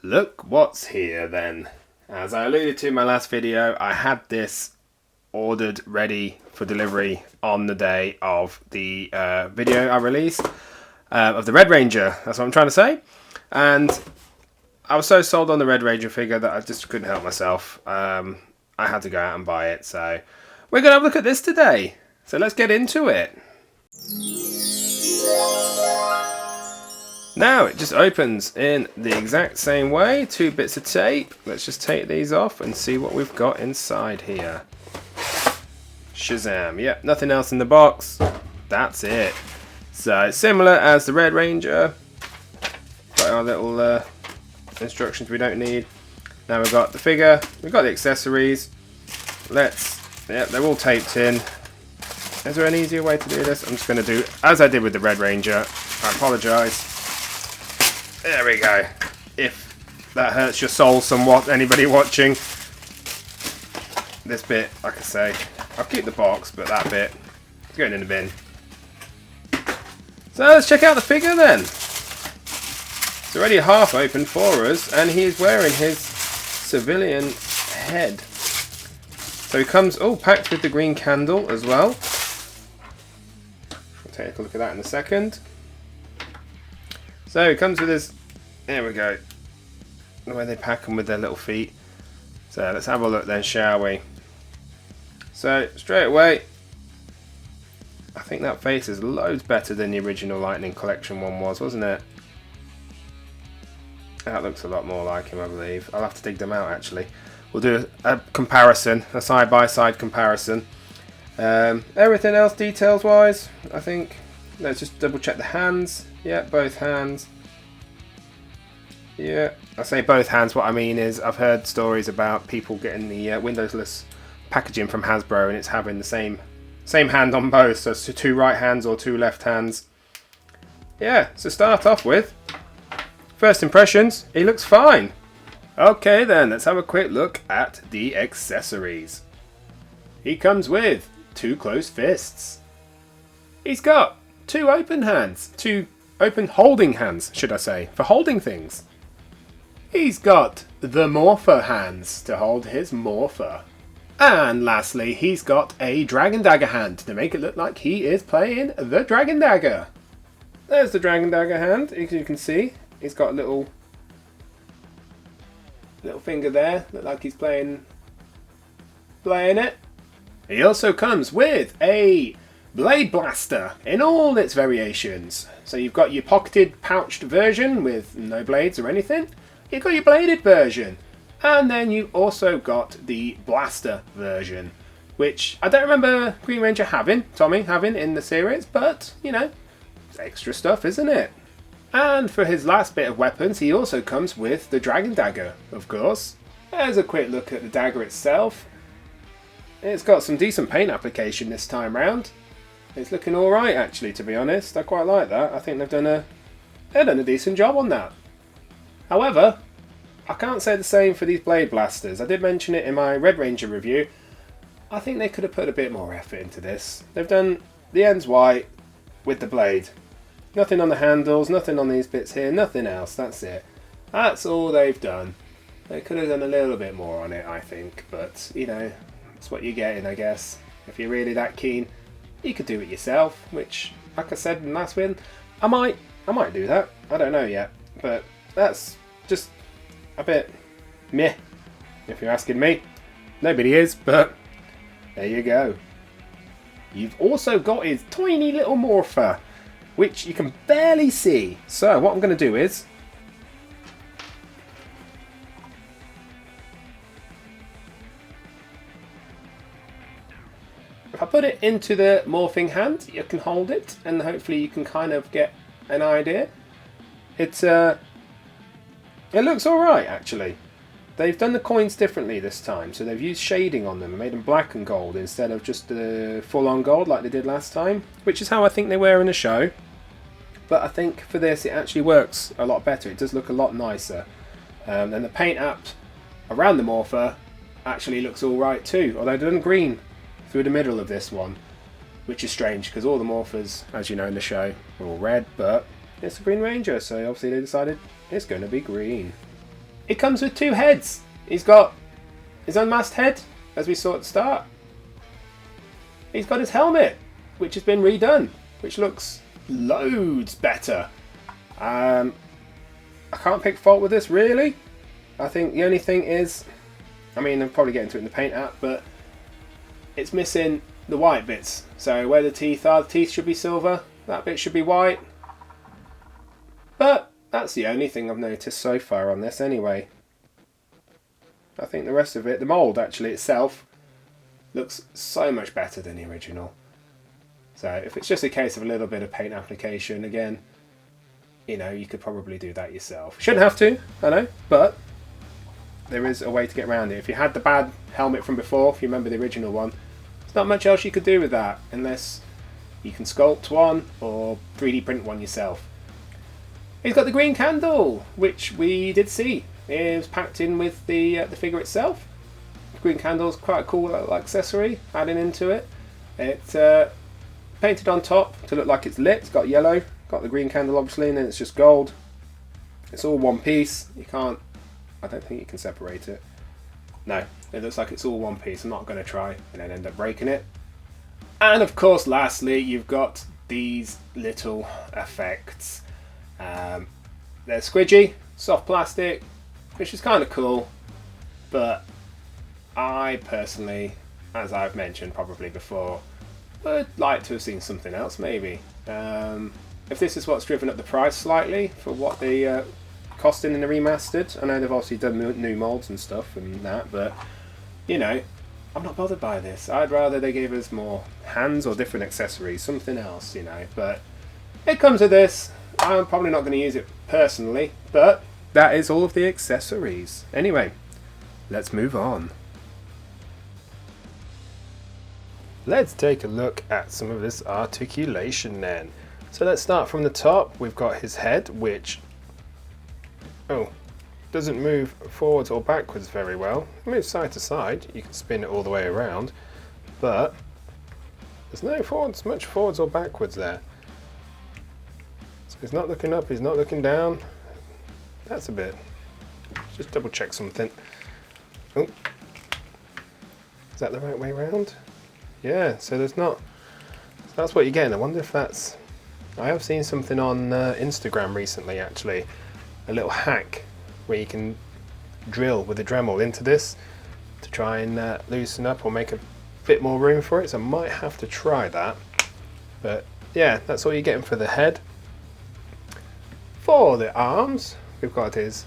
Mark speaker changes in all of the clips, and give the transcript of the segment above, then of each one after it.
Speaker 1: Look what's here then. As I alluded to in my last video, I had this ordered ready for delivery on the day of the video I released of the Red Ranger. That's what I'm trying to say. And I was so sold on the Red Ranger figure that I just couldn't help myself. I had to go out and buy it. So we're going to have a look at this today. So let's get into it. Now it just opens in the exact same way. 2 bits of tape. Let's just take these off and see what we've got inside here. Shazam. Yep, nothing else in the box. That's it. So it's similar as the Red Ranger. Got our little instructions we don't need. Now we've got the figure. We've got the accessories. Yep, they're all taped in. Is there an easier way to do this? I'm just going to do as I did with the Red Ranger. I apologise. There we go. If that hurts your soul somewhat, anybody watching. This bit, like I say, I'll keep the box, but that bit is going in the bin. So let's check out the figure then. It's already half open for us, and he's wearing his civilian head. So he comes all packed with the green candle as well. We'll take a look at that in a second. So he comes with his, there we go, the way they pack them with their little feet. So let's have a look then, shall we? So straight away, I think that face is loads better than the original Lightning Collection one was, wasn't it? That looks a lot more like him, I believe. I'll have to dig them out actually. We'll do a comparison, a side-by-side comparison. Everything else details-wise, I think. Let's just double check the hands. Yeah, both hands. Yeah, I say both hands. What I mean is I've heard stories about people getting the windowless packaging from Hasbro and it's having the same hand on both. So it's 2 right hands or 2 left hands. Yeah, so start off with first impressions. He looks fine. Okay then, let's have a quick look at the accessories. He comes with 2 closed fists. He's got 2 open hands, 2 open holding hands, should I say, for holding things. He's got the morpher hands to hold his morpher. And lastly, he's got a Dragon Dagger hand to make it look like he is playing the Dragon Dagger. There's the Dragon Dagger hand, as you can see. He's got a little finger there, look like he's playing it. He also comes with a Blade Blaster in all its variations. So you've got your pocketed, pouched version with no blades or anything. You've got your bladed version. And then you've also got the blaster version, which I don't remember Green Ranger Tommy having in the series, but, you know, it's extra stuff, isn't it? And for his last bit of weapons, he also comes with the Dragon Dagger, of course. There's a quick look at the dagger itself. It's got some decent paint application this time round. It's looking alright actually, to be honest. I quite like that. I think they've done a decent job on that. However, I can't say the same for these Blade Blasters. I did mention it in my Red Ranger review. I think they could have put a bit more effort into this. They've done the ends white with the blade. Nothing on the handles, nothing on these bits here, nothing else. That's it. That's all they've done. They could have done a little bit more on it, I think. But, you know, that's what you're getting, I guess. If you're really that keen, you could do it yourself, which, like I said in the last one, I might do that. I don't know yet, but that's just a bit meh, if you're asking me. Nobody is, but there you go. You've also got his tiny little morpher, which you can barely see. So what I'm going to do is if I put it into the morphing hand, you can hold it, and hopefully you can kind of get an idea. It looks alright, actually. They've done the coins differently this time, so they've used shading on them and made them black and gold instead of just full-on gold like they did last time, which is how I think they were in the show. But I think for this it actually works a lot better. It does look a lot nicer. And the paint app around the morpher actually looks alright too, although they've done green through the middle of this one, which is strange because all the morphers, as you know in the show, are all red, but it's a Green Ranger, so obviously they decided it's going to be green. it comes with 2 heads. He's got his unmasked head, as we saw at the start. He's got his helmet, which has been redone, which looks loads better. I can't pick fault with this, really. I think the only thing is, I mean, I'll probably get into it in the paint app, but it's missing the white bits. So where the teeth are, the teeth should be silver, that bit should be white. But that's the only thing I've noticed so far on this anyway. I think the rest of it, the mould actually itself, looks so much better than the original. So if it's just a case of a little bit of paint application, again, you know, you could probably do that yourself. Shouldn't have to, I know, but there is a way to get around it. If you had the bad helmet from before, if you remember the original one, there's not much else you could do with that, unless you can sculpt one or 3D print one yourself. He's got the green candle, which we did see. It was packed in with the figure itself. The green candle is quite a cool little accessory, adding into it. It's painted on top to look like it's lit. It's got yellow, got the green candle obviously, and then it's just gold. It's all one piece. You can't, I don't think you can separate it. No, it looks like it's all one piece. I'm not going to try and then end up breaking it. And of course, lastly, you've got these little effects. They're squidgy, soft plastic, which is kind of cool, but I personally, as I've mentioned probably before, would like to have seen something else maybe. If this is what's driven up the price slightly for what they costing in the remastered, I know they've obviously done new molds and stuff and that, but you know, I'm not bothered by this. I'd rather they gave us more hands or different accessories, something else, you know, but it comes with this. I'm probably not going to use it personally, but that is all of the accessories. Anyway, let's move on. Let's take a look at some of this articulation then. So let's start from the top. We've got his head, which doesn't move forwards or backwards very well. It moves side to side. You can spin it all the way around, but there's no much forwards or backwards there. So he's not looking up, he's not looking down. That's a bit. Just double check something. Oh, is that the right way around? Yeah, so there's not. So that's what you're getting. I wonder if that's. I have seen something on Instagram recently, actually, a little hack where you can drill with a Dremel into this to try and loosen up or make a bit more room for it. So I might have to try that. But yeah, that's all you're getting for the head. For the arms, we've got his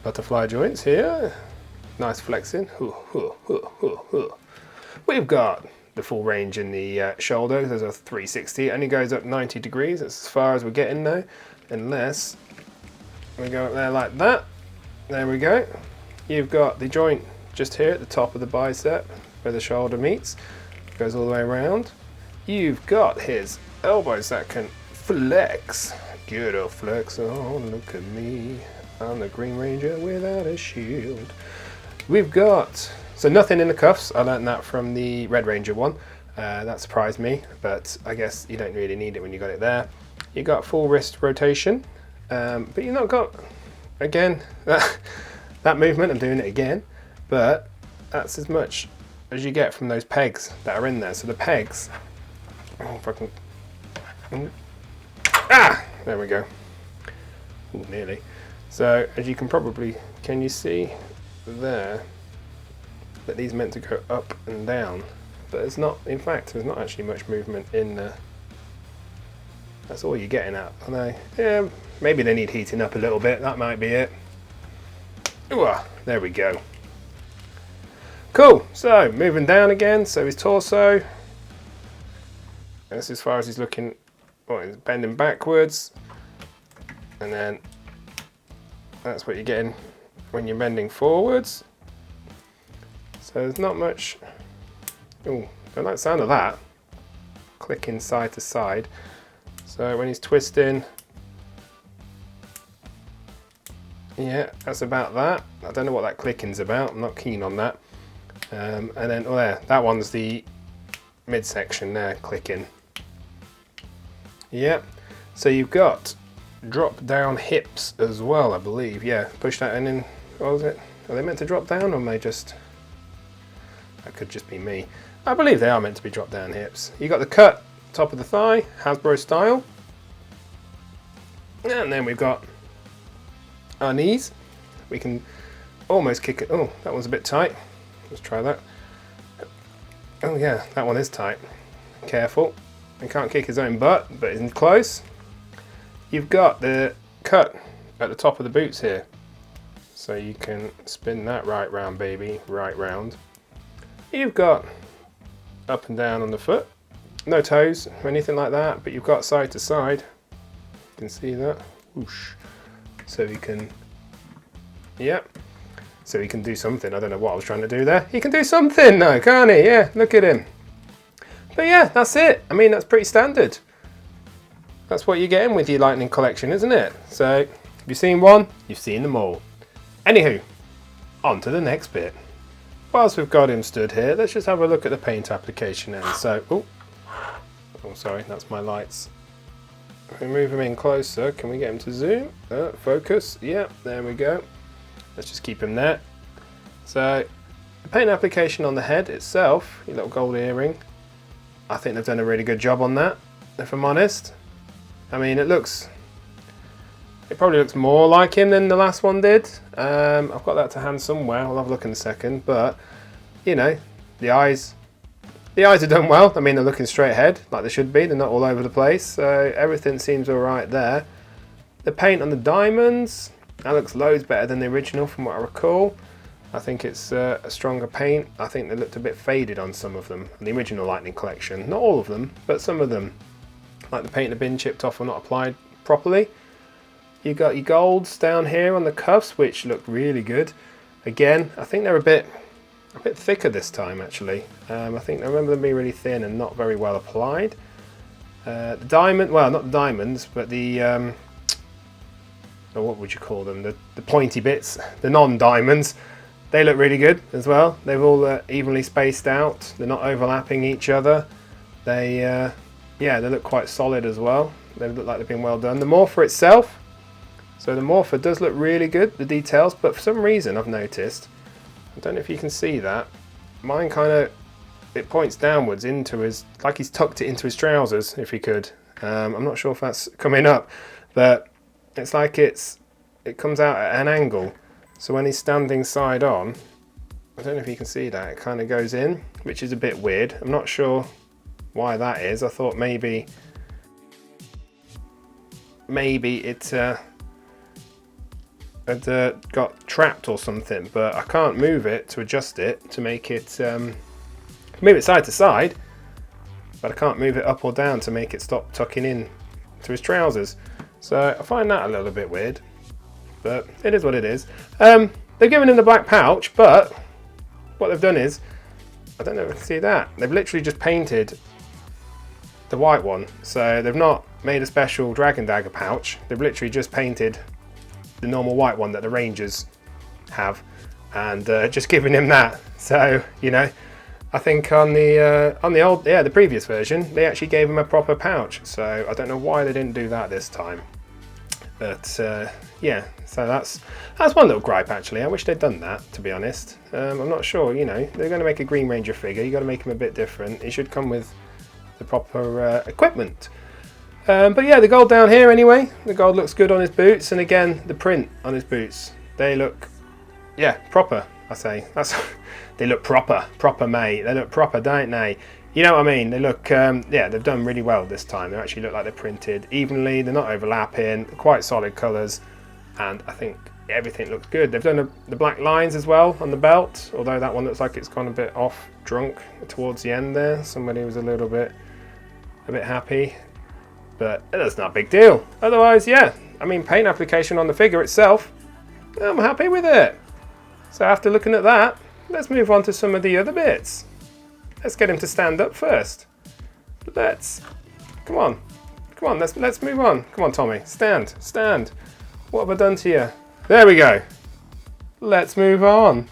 Speaker 1: butterfly joints here. Nice flexing. We've got the full range in the shoulders. There's a 360, only goes up 90 degrees. That's as far as we're getting now, unless we go up there like that. There we go. You've got the joint just here at the top of the bicep where the shoulder meets. Goes all the way around. You've got his elbows that can flex. Good old flex. Oh, look at me. I'm the Green Ranger without a shield. We've got, so nothing in the cuffs. I learned that from the Red Ranger one. That surprised me, but I guess you don't really need it when you got it there. You got full wrist rotation, but you've not got, again, that movement. I'm doing it again, but that's as much as you get from those pegs that are in there. So the pegs, if I can, there we go. Ooh, nearly. So as you can probably, can you see there that these are meant to go up and down, but it's not, in fact there's not actually much movement in the, that's all you're getting at. I know, yeah, maybe they need heating up a little bit, that might be it. Ooh, there we go. Cool, so moving down again, so his torso, that's as far as he's looking, well, he's bending backwards, and then that's what you're getting when you're bending forwards. So there's not much. Oh, don't like the sound of that. Clicking side to side. So when he's twisting, yeah, that's about that. I don't know what that clicking's about. I'm not keen on that. And then, oh, there, that one's the midsection there, clicking. Yeah. So you've got drop down hips as well, I believe. Yeah, push that in and Or is it? Are they meant to drop down, or may just? That could just be me. I believe they are meant to be drop down hips. You got the cut top of the thigh, Hasbro style, and then we've got our knees. We can almost kick it. Oh, that one's a bit tight. Let's try that. Oh yeah, that one is tight. Careful. He can't kick his own butt, but it's close. You've got the cut at the top of the boots here. So you can spin that right round, baby, right round. You've got up and down on the foot. No toes or anything like that, but you've got side to side. You can see that. Whoosh. So you can, yep. So he can do something. I don't know what I was trying to do there. He can do something now, can't he? Yeah, look at him. But yeah, that's it. I mean, that's pretty standard. That's what you're getting with your Lightning collection, isn't it? So, if you've seen one, you've seen them all. Anywho, on to the next bit. Whilst we've got him stood here, let's just have a look at the paint application end. So, oh sorry, that's my lights. If we move him in closer, can we get him to zoom? Focus, yeah, there we go. Let's just keep him there. So, the paint application on the head itself, your little gold earring, I think they've done a really good job on that, if I'm honest. I mean, it probably looks more like him than the last one did. I've got that to hand somewhere, I'll have a look in a second, but, you know, the eyes are done well. I mean, they're looking straight ahead, like they should be, they're not all over the place, so everything seems alright there. The paint on the diamonds, that looks loads better than the original from what I recall. I think it's a stronger paint. I think they looked a bit faded on some of them, the original Lightning collection. Not all of them, but some of them. Like the paint had been chipped off or not applied properly. You got your golds down here on the cuffs, which look really good. Again, I think they're a bit thicker this time actually. I think I remember them being really thin and not very well applied. The diamond, well, not the diamonds, but the or what would you call them? The pointy bits, the non-diamonds. They look really good as well. They're all evenly spaced out. They're not overlapping each other. They, yeah, they look quite solid as well. They look like they've been well done. The morpher itself, so the morpher does look really good, the details, but for some reason I've noticed, I don't know if you can see that, mine kind of, it points downwards into his, like he's tucked it into his trousers, if he could. I'm not sure if that's coming up, but it's like it comes out at an angle. So when he's standing side on, I don't know if you can see that, it kind of goes in, which is a bit weird. I'm not sure why that is. I thought maybe it had got trapped or something, but I can't move it to adjust it to make it, move it side to side, but I can't move it up or down to make it stop tucking in to his trousers. So I find that a little bit weird. But it is what it is. They've given him the black pouch, but what they've done is, I don't know if you can see that, they've literally just painted the white one. So they've not made a special Dragon Dagger pouch, they've literally just painted the normal white one that the Rangers have, and just given him that. So, you know, I think on the previous version, they actually gave him a proper pouch. So I don't know why they didn't do that this time. But yeah, so that's one little gripe actually. I wish they'd done that, to be honest. I'm not sure, you know, they're going to make a Green Ranger figure, you got to make him a bit different. It should come with the proper equipment. But yeah, the gold down here anyway, the gold looks good on his boots, and again, the print on his boots, they look, yeah, proper, I say. They look proper mate, they look proper, don't they? You know what I mean? They look, yeah, they've done really well this time. They actually look like they're printed evenly. They're not overlapping. They're quite solid colours, and I think everything looks good. They've done the black lines as well on the belt, although that one looks like it's gone a bit off drunk towards the end there. Somebody was a bit happy, but that's not a big deal. Otherwise, yeah, I mean, paint application on the figure itself, I'm happy with it. So after looking at that, let's move on to some of the other bits. Let's get him to stand up first. Come on, let's move on. Come on, Tommy, stand. What have I done to you? There we go. Let's move on.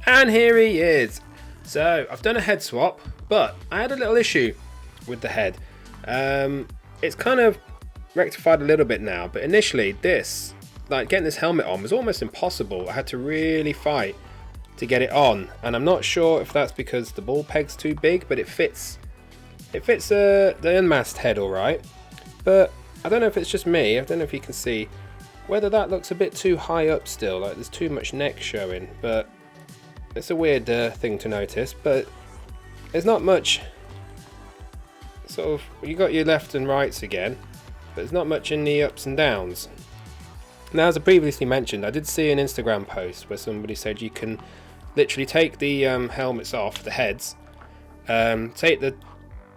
Speaker 1: And here he is. So I've done a head swap, but I had a little issue with the head. It's kind of rectified a little bit now, but initially this like getting this helmet on was almost impossible. I had to really fight to get it on, and I'm not sure if that's because the ball peg's too big, but it fits the unmasked head all right. But I don't know if it's just me, I don't know if you can see whether that looks a bit too high up still, like there's too much neck showing, but it's a weird thing to notice. But there's not much sort of, you got your left and rights again, but there's not much in the ups and downs. Now, as I previously mentioned, I did see an Instagram post where somebody said you can literally take the helmets off, the heads, take the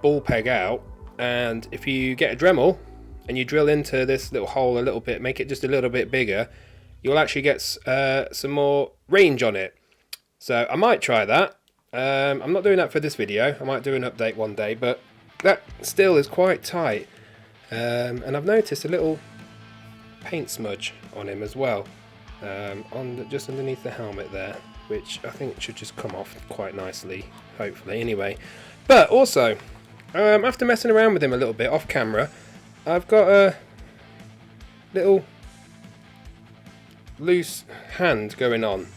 Speaker 1: ball peg out, and if you get a Dremel and you drill into this little hole a little bit, make it just a little bit bigger, you'll actually get some more range on it. So I might try that. I'm not doing that for this video, I might do an update one day, but that still is quite tight. And I've noticed a little paint smudge on him as well, just underneath the helmet there, which I think should just come off quite nicely, hopefully, anyway. But also, after messing around with him a little bit off camera, I've got a little loose hand going on.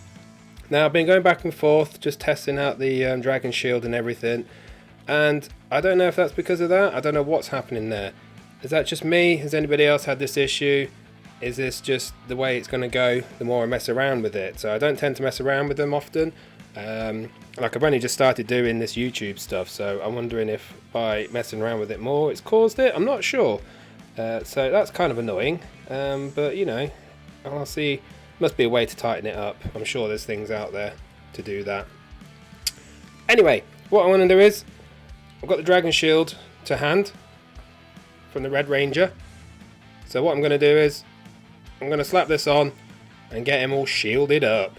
Speaker 1: Now, I've been going back and forth just testing out the dragon shield and everything, and I don't know if that's because of that. I don't know what's happening there. Is that just me? Has anybody else had this issue? Is this just the way it's going to go the more I mess around with it? So I don't tend to mess around with them often. Like, I've only just started doing this YouTube stuff, so I'm wondering if by messing around with it more it's caused it. I'm not sure. So that's kind of annoying. But you know, I'll see. Must be a way to tighten it up. I'm sure there's things out there to do that. Anyway, what I want to do is, I've got the dragon shield to hand from the Red Ranger. So what I'm going to do is, I'm going to slap this on and get him all shielded up.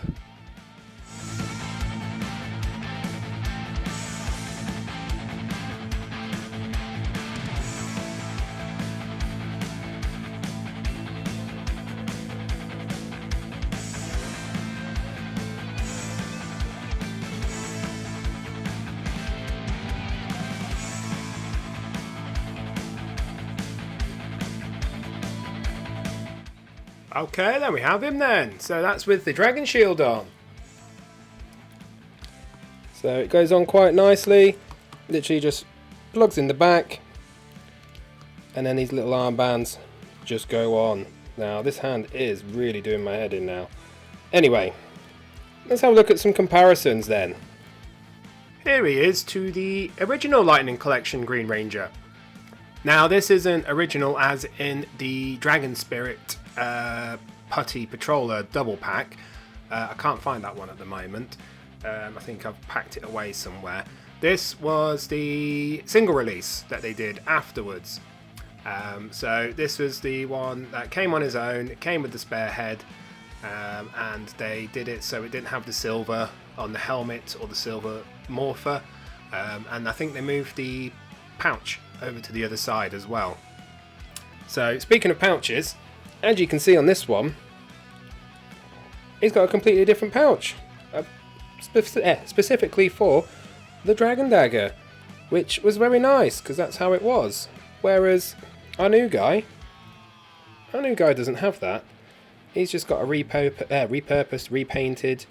Speaker 1: Okay, then we have him then. So that's with the dragon shield on. So it goes on quite nicely. Literally just plugs in the back. And then these little armbands just go on. Now this hand is really doing my head in now. Anyway, let's have a look at some comparisons then. Here he is to the original Lightning Collection Green Ranger. Now this isn't original as in the Dragon Spirit Putty Patroller double pack. I can't find that one at the moment. I think I've packed it away somewhere. This was the single release that they did afterwards. So this was the one that came on his own. It came with the spare head, and they did it so it didn't have the silver on the helmet or the silver morpher, and I think they moved the pouch over to the other side as well. So speaking of pouches, as you can see on this one, he's got a completely different pouch, specifically for the Dragon Dagger, which was very nice because that's how it was. Whereas our new guy doesn't have that. He's just got a repurposed, repainted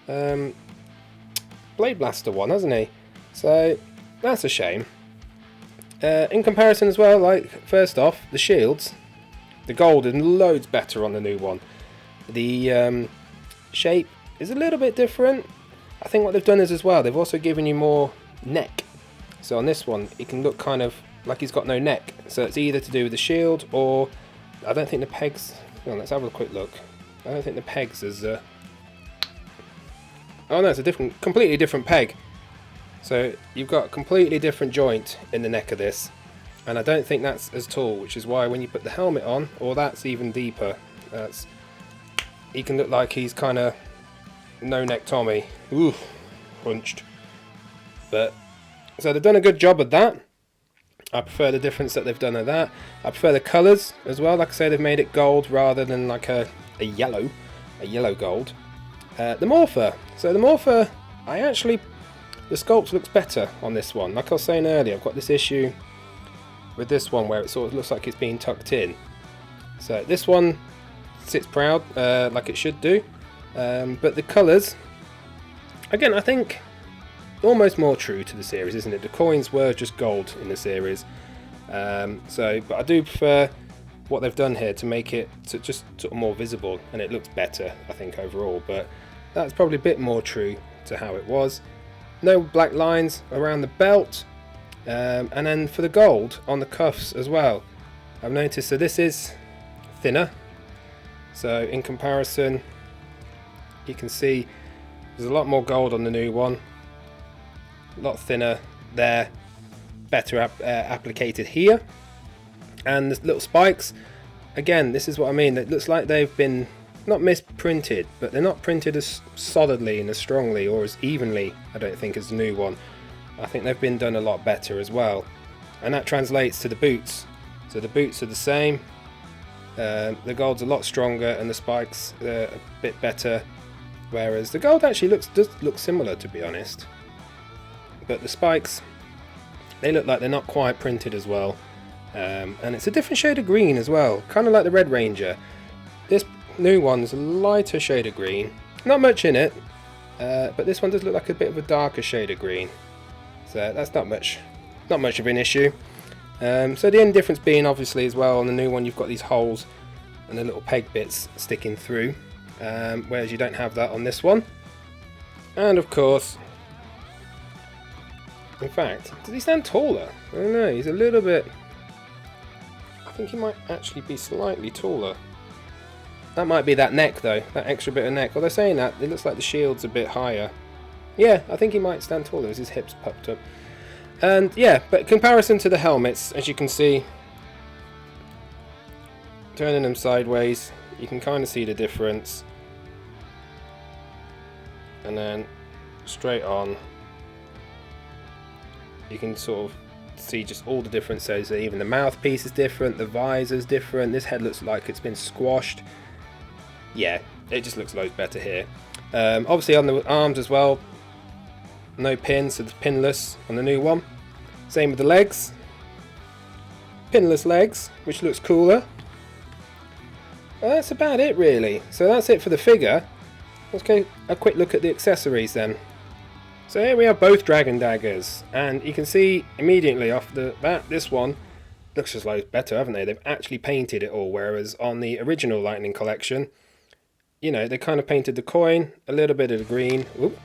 Speaker 1: Blade Blaster one, hasn't he? So that's a shame. In comparison as well, like, first off, the shields. The gold is loads better on the new one. The shape is a little bit different. I think what they've done is as well, they've also given you more neck. So on this one, it can look kind of like he's got no neck. So it's either to do with the shield or, I don't think the pegs, hang on, let's have a quick look. I don't think the pegs is, oh no, it's a completely different peg. So you've got a completely different joint in the neck of this. And I don't think that's as tall, which is why when you put the helmet on, or that's even deeper, he can look like he's kind of no-neck Tommy. Ooh, hunched. But, so they've done a good job of that. I prefer the difference that they've done of that. I prefer the colours as well. Like I say, they've made it gold rather than like a yellow gold. The morpher. So the morpher, the sculpt looks better on this one. Like I was saying earlier, I've got this issue with this one where it sort of looks like it's being tucked in. So this one
Speaker 2: sits proud like it should do. But the colours, again, I think almost more true to the series, isn't it? The coins were just gold in the series. But I do prefer what they've done here to make it just sort of more visible, and it looks better, I think, overall. But that's probably a bit more true to how it was. No black lines around the belt, and then for the gold on the cuffs as well, I've noticed, so this is thinner, so in comparison you can see there's a lot more gold on the new one, a lot thinner there, better applicated here. And the little spikes, again, this is what I mean, it looks like they've been not misprinted, but they're not printed as solidly and as strongly or as evenly, I don't think, as the new one. I think they've been done a lot better as well, and that translates to the boots. So the boots are the same, the gold's a lot stronger and the spikes are a bit better, whereas the gold actually does look similar, to be honest, but the spikes, they look like they're not quite printed as well. And it's a different shade of green as well, kind of like the Red Ranger. This new one's a lighter shade of green, not much in it, but this one does look like a bit of a darker shade of green, so that's not much of an issue. So the only difference being, obviously, as well, on the new one you've got these holes and the little peg bits sticking through, whereas you don't have that on this one. And of course, in fact, does he stand taller? I don't know, he's a little bit, I think he might actually be slightly taller. That might be that neck though, that extra bit of neck. Although saying that, it looks like the shield's a bit higher. Yeah, I think he might stand taller as his hips popped up. And yeah, but in comparison to the helmets, as you can see, turning them sideways, you can kind of see the difference. And then straight on, you can sort of see just all the differences. So even the mouthpiece is different, the visor's different, this head looks like it's been squashed. Yeah, it just looks loads better here. Obviously on the arms as well, no pins, so it's pinless on the new one. Same with the legs, pinless legs, which looks cooler. That's about it really. So that's it for the figure. Let's get a quick look at the accessories then. So here we have both Dragon Daggers, and you can see immediately off the bat, this one looks just loads better, haven't they? They've actually painted it all, whereas on the original Lightning collection, you know, they kind of painted the coin, a little bit of the green, whoop,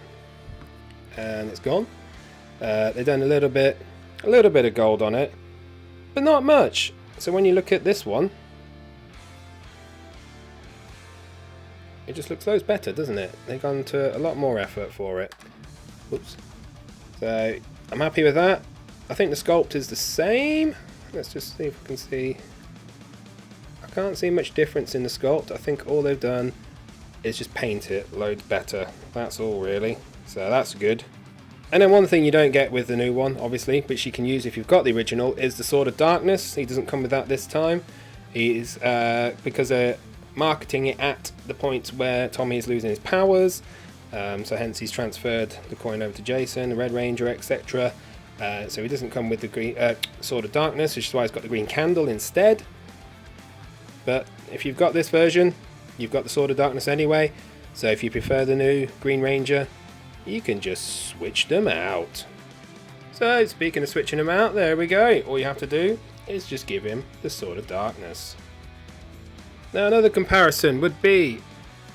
Speaker 2: and it's gone. They've done a little bit of gold on it, but not much. So when you look at this one, it just looks loads better, doesn't it? They've gone to a lot more effort for it. Oops. So I'm happy with that. I think the sculpt is the same. Let's just see if we can see. I can't see much difference in the sculpt. I think all they've done is just paint it loads better. That's all really. So that's good. And then one thing you don't get with the new one, obviously, which you can use if you've got the original, is the Sword of Darkness. He doesn't come with that this time. He's because they're marketing it at the point where Tommy is losing his powers. So hence he's transferred the coin over to Jason, the Red Ranger, etc. So he doesn't come with the green Sword of Darkness, which is why he's got the green candle instead. But if you've got this version, you've got the Sword of Darkness anyway. So if you prefer the new Green Ranger, you can just switch them out. So speaking of switching them out, there we go. All you have to do is just give him the Sword of Darkness. Now another comparison would be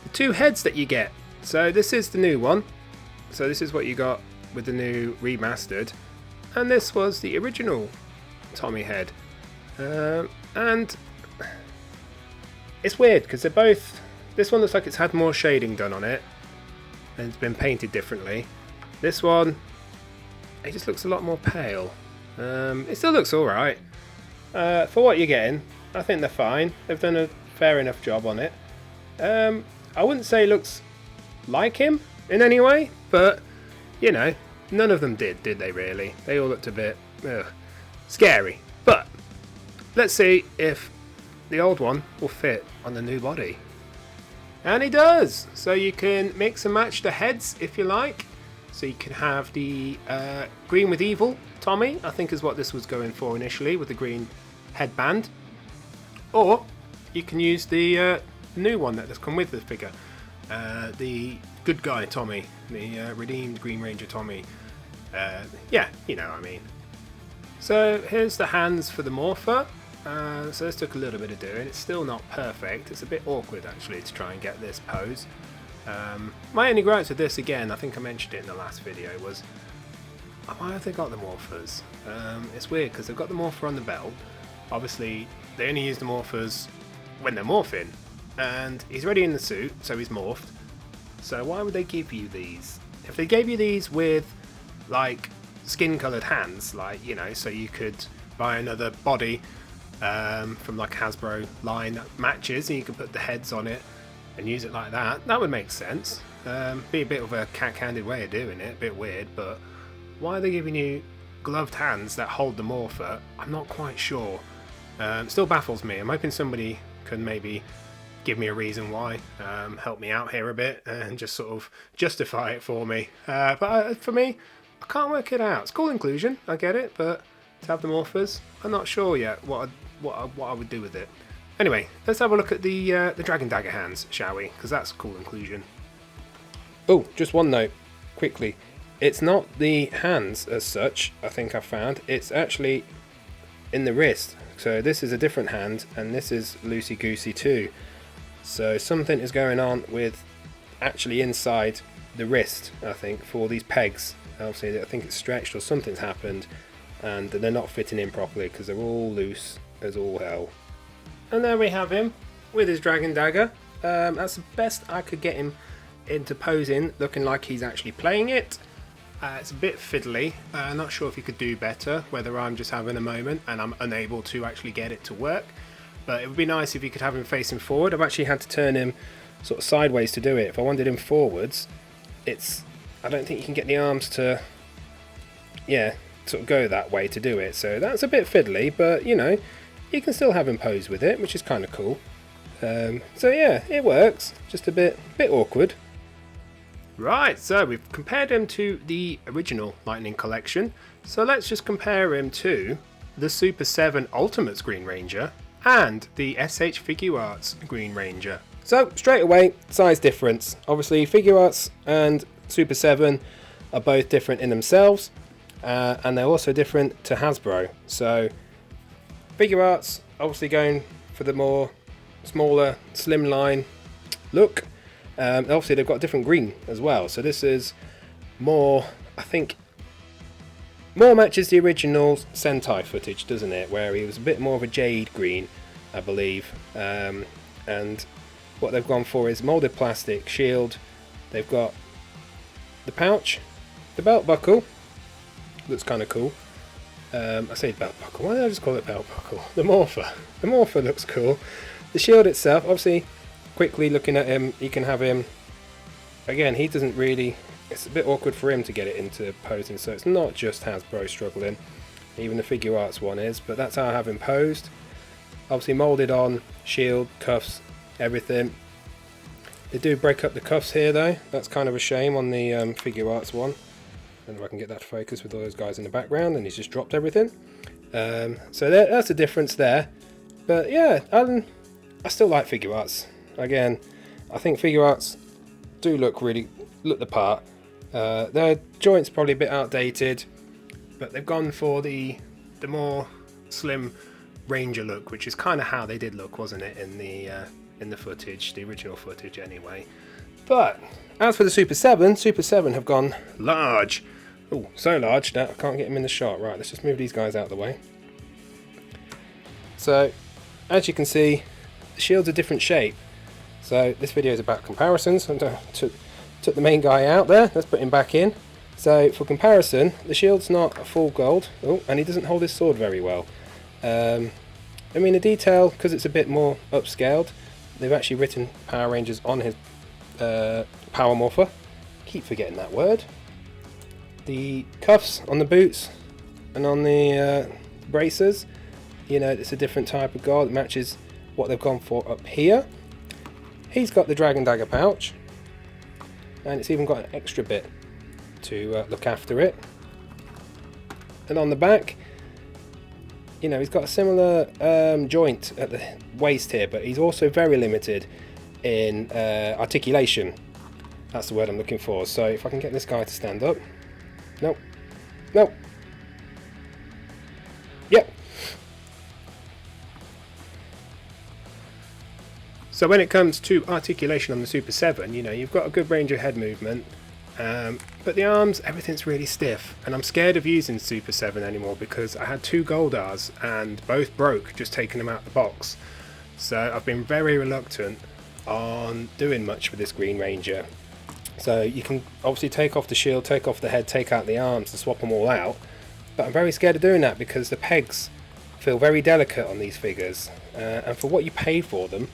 Speaker 2: the two heads that you get. So this is the new one. So this is what you got with the new remastered. And this was the original Tommy head. And it's weird because they're both... This one looks like it's had more shading done on it. And it's been painted differently. This one, it just looks a lot more pale. It still looks alright. For what you're getting, I think they're fine. They've done a fair enough job on it. I wouldn't say it looks like him in any way, but you know, none of them did they really? They all looked a bit scary. But let's see if the old one will fit on the new body. And he does! So you can mix and match the heads if you like. So you can have the green with evil Tommy, I think is what this was going for initially, with the green headband. Or you can use the
Speaker 1: new one that has come with the figure. The good guy Tommy, the redeemed Green Ranger Tommy. Yeah, you know what I mean. So here's the hands for the morpher. So this took a little bit of doing. It's still not perfect. It's a bit awkward actually to try and get this pose. My only gripes with this, again, I think I mentioned it in the last video, was why have they got the morphers? It's weird because they've got the morpher on the belt. Obviously they only use the morphers when they're morphing, and he's already in the suit, so he's morphed. So why would they give you these? If they gave you these with like skin coloured hands, like, you know, so you could buy another body from like Hasbro line that matches, and you can put the heads on it and use it like that, that would make sense. Be a bit of a cat-handed way of doing it, a bit weird, but why are they giving you gloved hands that hold the morpher? I'm not quite sure. It still baffles me. I'm hoping somebody can maybe give me a reason why, help me out here a bit and just sort of justify it for me. But for me, I can't work it out. It's cool inclusion, I get it, but to have the morphers, I'm not sure yet what I would do with it. Anyway, let's have a look at the Dragon Dagger hands, shall we? Because that's cool inclusion.
Speaker 2: Oh, just one note, quickly. It's not the hands as such, I think I've found. It's actually in the wrist. So this is a different hand, and this is loosey-goosey too. So something is going on with actually inside the wrist, I think, for these pegs. Obviously, I think it's stretched or something's happened, and they're not fitting in properly because they're all loose as all hell. And there we have him with his Dragon Dagger. That's the best I could get him into posing, looking like he's actually playing it. It's a bit fiddly. Not sure if you could do better, whether I'm just having a moment and I'm unable to actually get it to work. But it would be nice if you could have him facing forward. I've actually had to turn him sort of sideways to do it. If I wanted him forwards, I don't think you can get the arms to, yeah, sort of go that way to do it. So that's a bit fiddly, but you know, you can still have him pose with it, which is kind of cool. So yeah, it works. Just a bit awkward.
Speaker 1: Right, so we've compared him to the original Lightning Collection. So let's just compare him to the Super 7 Ultimates Green Ranger and the SH Figuarts Green Ranger.
Speaker 2: So straight away, size difference. Obviously, Figuarts and Super 7 are both different in themselves, and they're also different to Hasbro. So Figuarts obviously going for the more smaller, slimline look. Obviously they've got different green as well, so this is more, I think, more matches the original Sentai footage, doesn't it, where he was a bit more of a jade green, I believe. And what they've gone for is molded plastic shield. They've got the pouch, the belt buckle, looks kind of cool. I say belt buckle, why did I just call it belt buckle? The morpher looks cool. The shield itself, obviously, quickly looking at him, you can have him, again, he doesn't really, it's a bit awkward for him to get it into posing, so it's not just Hasbro struggling, even the Figuarts one is, but that's how I have him posed. Obviously molded on, shield, cuffs, everything. They do break up the cuffs here though, that's kind of a shame on the Figuarts one. I don't know if I can get that to focus with all those guys in the background, and he's just dropped everything. So that's a difference there, but yeah, I still like Figuarts. Again, I think Figuarts do look the part. Their joints probably a bit outdated, but they've gone for the more slim Ranger look, which is kind of how they did look, wasn't it, in the footage, the original footage anyway. But as for the Super 7 have gone large. Oh, so large that I can't get them in the shot. Right, let's just move these guys out of the way. So, as you can see, the shield's a different shape. So this video is about comparisons. I took the main guy out there, let's put him back in. So for comparison, the shield's not a full gold. Oh, and he doesn't hold his sword very well. I mean, the detail, because it's a bit more upscaled, they've actually written Power Rangers on his Power Morpher. Keep forgetting that word. The cuffs on the boots and on the bracers, you know, it's a different type of gold. It matches what they've gone for up here. He's got the Dragon Dagger pouch, and it's even got an extra bit to look after it. And on the back, you know, he's got a similar joint at the waist here, but he's also very limited. in articulation. That's the word I'm looking for. So if I can get this guy to stand up. Nope. Nope. Yep. So when it comes to articulation on the Super 7, you know, you've got a good range of head movement, but the arms, everything's really stiff, and I'm scared of using Super 7 anymore because I had 2 Goldars and both broke just taking them out the box. So I've been very reluctant on doing much with this Green Ranger. So you can obviously take off the shield, take off the head, take out the arms and swap them all out, but I'm very scared of doing that because the pegs feel very delicate on these figures, and for what you paid for them,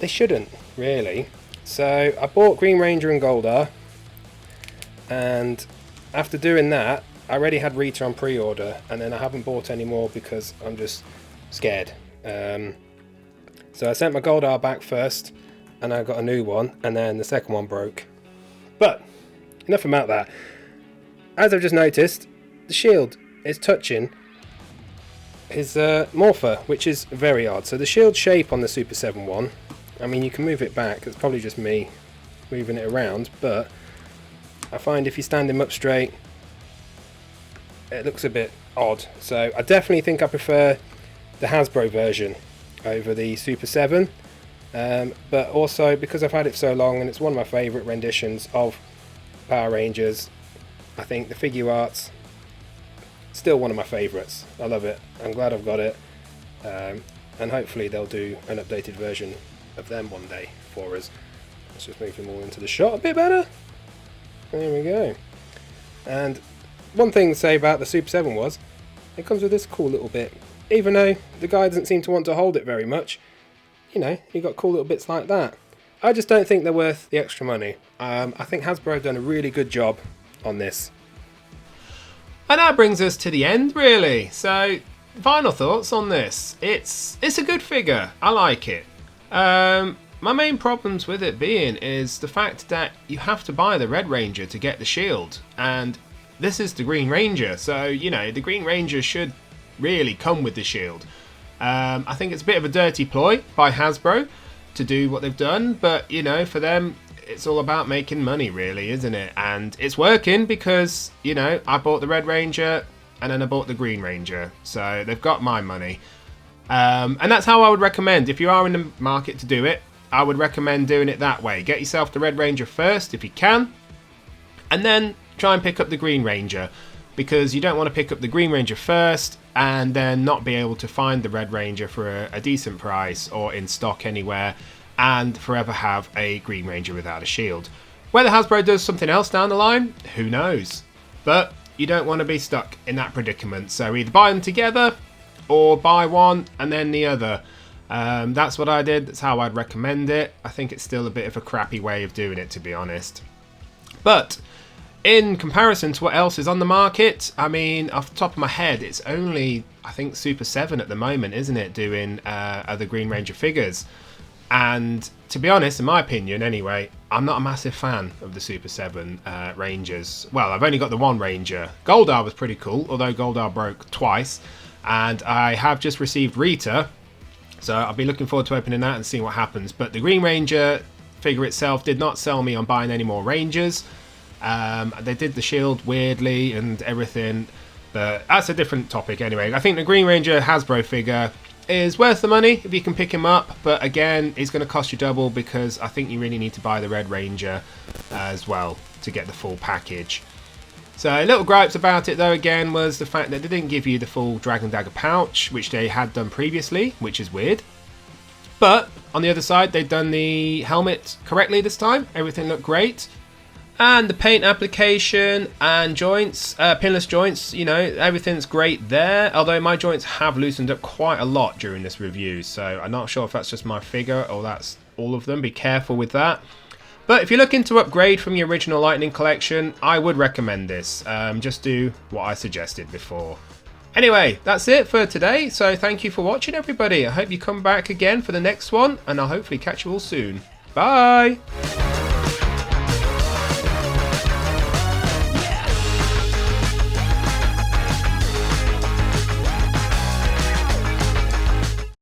Speaker 2: they shouldn't really. So I bought Green Ranger and Goldar, and after doing that I already had Rita on pre-order, and then I haven't bought any more because I'm just scared. So I sent my Goldar back first and I got a new one, and then the second one broke. But enough about that. As I've just noticed, the shield is touching his morpher, which is very odd. So the shield shape on the Super 7 one, I mean, you can move it back, it's probably just me moving it around, but I find if you stand him up straight, it looks a bit odd. So I definitely think I prefer the Hasbro version over the Super 7, but also because I've had it so long and it's one of my favourite renditions of Power Rangers, I think the figure art's still one of my favourites. I love it, I'm glad I've got it, and hopefully they'll do an updated version of them one day for us. Let's just move them all into the shot a bit better. There we go. And one thing to say about the Super 7 was, it comes with this cool little bit. Even though the guy doesn't seem to want to hold it very much, you know, you got cool little bits like that. I just don't think they're worth the extra money. I think Hasbro have done a really good job on this.
Speaker 1: And that brings us to the end, really. So, final thoughts on this. It's a good figure. I like it. My main problems with it being is the fact that you have to buy the Red Ranger to get the shield, and this is the Green Ranger, so you know the Green Ranger should really come with the shield. I think it's a bit of a dirty ploy by Hasbro to do what they've done, but you know, for them it's all about making money really, isn't it? And it's working because, you know, I bought the Red Ranger and then I bought the Green Ranger, so they've got my money. And that's how I would recommend, if you are in the market to do it, I would recommend doing it that way. Get yourself the Red Ranger first if you can, and then try and pick up the Green Ranger, because you don't want to pick up the Green Ranger first and then not be able to find the Red Ranger for a decent price or in stock anywhere, and forever have a Green Ranger without a shield. Whether Hasbro does something else down the line, who knows? But you don't want to be stuck in that predicament, so either buy them together or buy one and then the other. That's what I did, that's how I'd recommend it. I think it's still a bit of a crappy way of doing it, to be honest. But in comparison to what else is on the market, I mean, off the top of my head, it's only, I think, Super 7 at the moment, isn't it, doing other Green Ranger figures. And to be honest, in my opinion anyway, I'm not a massive fan of the Super 7 Rangers. Well, I've only got the one Ranger. Goldar was pretty cool, although Goldar broke twice. And I have just received Rita, so I'll be looking forward to opening that and seeing what happens. But the Green Ranger figure itself did not sell me on buying any more Rangers. They did the shield weirdly and everything, but that's a different topic anyway. I think the Green Ranger Hasbro figure is worth the money if you can pick him up, but again, it's going to cost you double because I think you really need to buy the Red Ranger as well to get the full package. So little gripes about it though again was the fact that they didn't give you the full Dragon Dagger pouch, which they had done previously, which is weird. But on the other side, they've done the helmet correctly this time. Everything looked great. And the paint application and joints, pinless joints, you know, everything's great there. Although my joints have loosened up quite a lot during this review, so I'm not sure if that's just my figure or that's all of them. Be careful with that. But if you're looking to upgrade from your original Lightning collection, I would recommend this. Just do what I suggested before. Anyway, that's it for today. So thank you for watching, everybody. I hope you come back again for the next one, and I'll hopefully catch you all soon. Bye!